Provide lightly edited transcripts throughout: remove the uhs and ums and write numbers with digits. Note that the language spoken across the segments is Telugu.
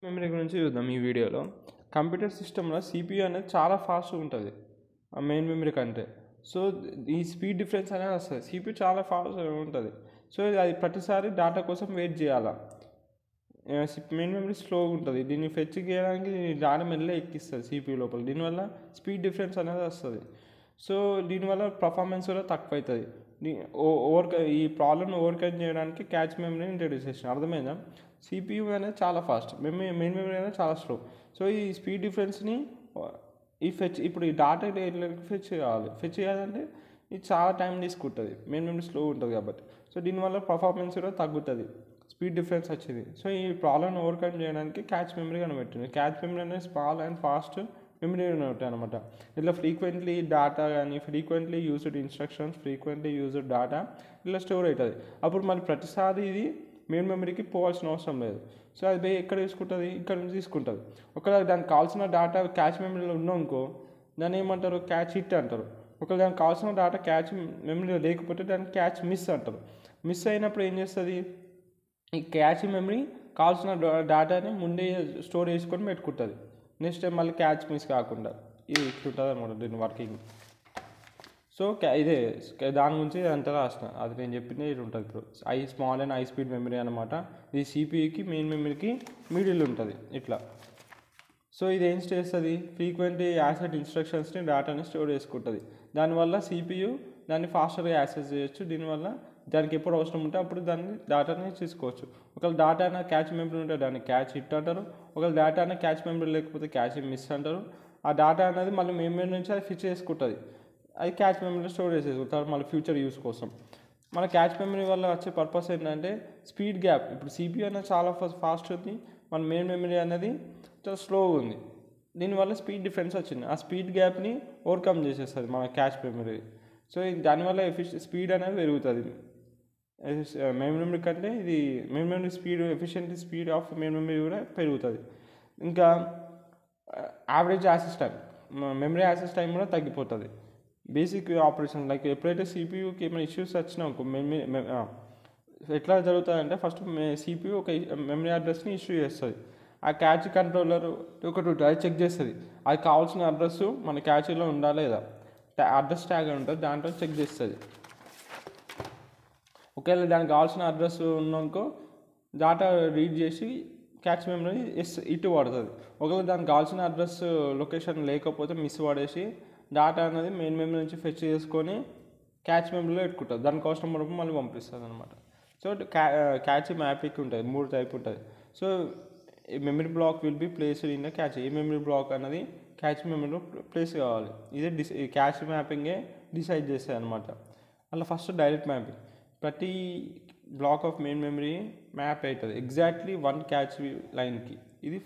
మెమరీ గురించి చూద్దాం ఈ వీడియోలో. కంప్యూటర్ సిస్టంలో సిపియు అనేది చాలా ఫాస్ట్గా ఉంటుంది ఆ మెయిన్ మెమరీ కంటే. సో ఈ స్పీడ్ డిఫరెన్స్ అనేది వస్తుంది. సిపియు చాలా ఫాస్ట్గా ఉంటుంది. సో అది ప్రతిసారి డేటా కోసం వెయిట్ చేయాలి. మెయిన్ మెమరీ స్లోగా ఉంటుంది. దీన్ని ఫెచ్ చేయడానికి డేటా మెల్లగా ఎక్కిస్తుంది సిపియు లోపల. దీనివల్ల స్పీడ్ డిఫరెన్స్ అనేది వస్తుంది. సో దీనివల్ల పర్ఫార్మెన్స్ కూడా తక్కువ అవుతుంది. ఈ ప్రాబ్లమ్ని ఓవర్కమ్ చేయడానికి క్యాచ్ మెమరీని ఇంట్రడ్యూస్ చేసిన. అర్థమైందా? సిపియు అనేది చాలా ఫాస్ట్, మెయిన్ మెమరీ అనేది చాలా స్లో. సో ఈ స్పీడ్ డిఫరెన్స్ని ఇప్పుడు ఈ డాటా ఫెచ్ చేయాలంటే ఇది చాలా టైం తీసుకుంటుంది. మెయిన్ మెమరీ స్లో ఉంటుంది కాబట్టి. సో దీనివల్ల పర్ఫార్మెన్స్ కూడా తగ్గుతుంది, స్పీడ్ డిఫరెన్స్ వచ్చింది. సో ఈ ప్రాబ్లమ్ని ఓవర్కమ్ చేయడానికి క్యాచ్ మెమరీ కనిపెట్టింది. క్యాచ్ మెమరీ అనేది స్మాల్ అండ్ ఫాస్ట్ మెమరీ ఉంటాయి అనమాట. ఇట్లా ఫ్రీక్వెంట్లీ డేటా కానీ frequently used instructions, frequently used data ఇలా స్టోర్ అవుతుంది. అప్పుడు మరి ప్రతిసారి ఇది మెయిన్ మెమరీకి పోవాల్సిన అవసరం లేదు. సో అది ఎక్కడ తీసుకుంటుంది? ఇక్కడ నుంచి తీసుకుంటుంది. ఒకవేళ దానికి కావాల్సిన డేటా క్యాచ్ మెమరీలో ఉన్నాకో దాన్ని ఏమంటారు? క్యాచ్ హిట్ అంటారు. ఒకవేళ దానికి కావాల్సిన డేటా క్యాచ్ మెమరీలో లేకపోతే దాన్ని క్యాచ్ మిస్ అంటారు. మిస్ అయినప్పుడు ఏం చేస్తుంది? ఈ క్యాచ్ మెమరీ కావాల్సిన డేటాని ముందే స్టోర్ చేసుకొని పెట్టుకుంటుంది. నెక్స్ట్ టైం మళ్ళీ క్యాచ్ మిస్ కాకుండా. ఇది ఇట్లుంటుంది అనమాట దీని వర్కింగ్. సో ఇదే దాని గురించి అంతా రాసిన. అది నేను చెప్పింది ఇది ఉంటుంది. ఇప్పుడు small and high speed memory అనమాట. ఇది సిపియుకి మెయిన్ మెమరీకి మిడిల్ ఉంటుంది ఇట్లా. సో ఇది ఏం చేస్తుంది? ఫ్రీక్వెంట్లీ యాక్సెస్ ఇన్స్ట్రక్షన్స్ని డేటాని స్టోర్ చేసుకుంటుంది. దానివల్ల సిపియు దాన్ని ఫాస్టర్గా యాక్సెస్ చేయొచ్చు. దీనివల్ల దానికి ఎప్పుడు అవసరం ఉంటే అప్పుడు దాన్ని డేటాని తీసుకోవచ్చు. ఒకవేళ డేటా అనేది క్యాచ్ మెమరీ ఉంటే దాన్ని క్యాచ్ హిట్ అంటారు. ఒకవేళ డేటా అనేది క్యాచ్ మెమరీ లేకపోతే క్యాచ్ మిస్ అంటారు. ఆ డేటా అనేది మళ్ళీ మెమరీ నుంచి అది ఫిచ్ చేసుకుంటుంది. అది క్యాచ్ మెమరీలో స్టోర్ చేసేసుకుంటారు మళ్ళీ ఫ్యూచర్ యూస్ కోసం. మన క్యాచ్ మెమరీ వల్ల వచ్చే పర్పస్ ఏంటంటే స్పీడ్ గ్యాప్. ఇప్పుడు సిపియు అనేది చాలా ఫాస్ట్ ఉంది, మన మెయిన్ మెమరీ అనేది చాలా స్లోగా ఉంది. దీనివల్ల స్పీడ్ డిఫరెన్స్ వచ్చింది. ఆ స్పీడ్ గ్యాప్ని ఓవర్కమ్ చేసేస్తుంది మన క్యాచ్ మెమరీ. సో దానివల్ల స్పీడ్ అనేది పెరుగుతుంది. మెయిన్ మెమరీ కంటే ఇది main memory speed, efficient speed of main memory కూడా పెరుగుతుంది. ఇంకా average access time, memory access time కూడా తగ్గిపోతుంది. బేసిక్ ఆపరేషన్ లైక్ ఎప్పుడైతే సిపియుకి ఏమైనా ఇష్యూస్ వచ్చినాకో ఎట్లా జరుగుతుందంటే ఫస్ట్ సిపియు ఒక మెమరీ అడ్రస్ని ఇష్యూ చేస్తుంది. ఆ క్యాచ్ కంట్రోలర్ ఒకటి అది చెక్ చేస్తుంది. అది కావాల్సిన అడ్రస్ మన క్యాచ్లో ఉందా లేదా, అడ్రస్ ట్యాగ్ ఉంటుంది, దాంట్లో చెక్ చేస్తుంది. ఒకవేళ దానికి కావాల్సిన అడ్రస్ ఉన్నాకో డేటా రీడ్ చేసి క్యాచ్ మెమరీ ఇటు పడుతుంది. ఒకవేళ దానికి కావాల్సిన అడ్రస్ లొకేషన్ లేకపోతే మిస్ పడేసి డేటా అనేది మెయిన్ మెమరీ నుంచి ఫెచ్ చేసుకొని క్యాచ్ మెమరీలో పెట్టుకుంటుంది. దానికి అవసరం పడినప్పుడు మళ్ళీ పంపిస్తుంది అనమాట. సో క్యాచ్ మ్యాపింగ్ ఉంటుంది, 3 టైప్ ఉంటుంది. So memory block will be placed in catch. A memory block అనేది క్యాచ్ మెమరీలో ప్లేస్ కావాలి. ఇదే క్యాచ్ మ్యాపింగే డిసైడ్ చేస్తుంది అనమాట. అలా ఫస్ట్ డైరెక్ట్ మ్యాపింగ్. ప్రతి black of main memory map అవుతుంది ఎగ్జాక్ట్లీ 1 క్యాచ్ లైన్కి. ఇది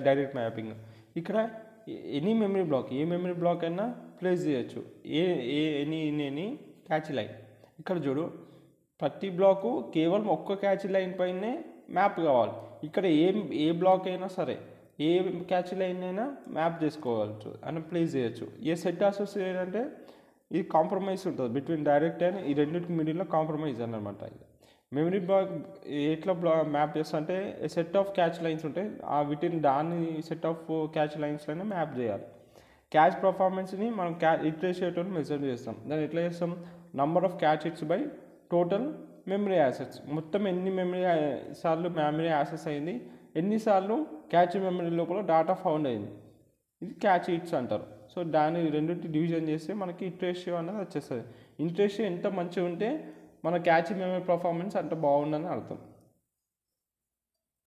డైరెక్ట్ మ్యాపింగ్. ఇక్కడ ఎనీ మెమరీ బ్లాక్, ఏ మెమరీ బ్లాక్ అయినా ప్లేస్ చేయొచ్చు, ఎనీ క్యాచ్ లైన్. ఇక్కడ చూడు, ప్రతి బ్లాకు కేవలం ఒక్క క్యాచ్ లైన్ పైనే మ్యాప్ కావాలి. ఇక్కడ ఏ బ్లాక్ అయినా సరే ఏ క్యాచ్ లైన్ అయినా మ్యాప్ చేసుకోవచ్చు అని ప్లేస్ చేయొచ్చు. ఏ సెట్ అసోసియేట్ అంటే ఇది కాంప్రమైజ్ ఉంటుంది బిట్వీన్ డైరెక్ట్ అండ్ ఈ రెండింటికి మిడిల్లో కాంప్రమైజ్ అనమాట. మెమరీ బ్లాక్ ఎట్లా మ్యాప్ చేస్తా అంటే సెట్ ఆఫ్ క్యాచ్ లైన్స్ ఉంటాయి, ఆ దాన్ని సెట్ ఆఫ్ క్యాచ్ లైన్స్లోనే మ్యాప్ చేయాలి. క్యాచ్ పర్ఫార్మెన్స్ని మనం హిట్ రేషియోతో మెజర్ చేస్తాం. దాన్ని ఎట్లా చేస్తాం? Number of catch hits by total memory assets. మొత్తం ఎన్ని సార్లు మెమరీ యాసెస్ అయింది, ఎన్నిసార్లు క్యాచ్ మెమరీ లోపల డేటా ఫౌండ్ అయింది, ఇది క్యాచ్ హిట్స్ అంటారు. సో దాన్ని రెండింటి డివిజన్ చేస్తే మనకి హిట్ రేషియో అనేది వచ్చేస్తుంది. హిట్ రేషియో ఎంత మంచిగా ఉంటే మన క్యాచ్ మెమరీ పర్ఫార్మెన్స్ అంత బాగుందని అర్థం.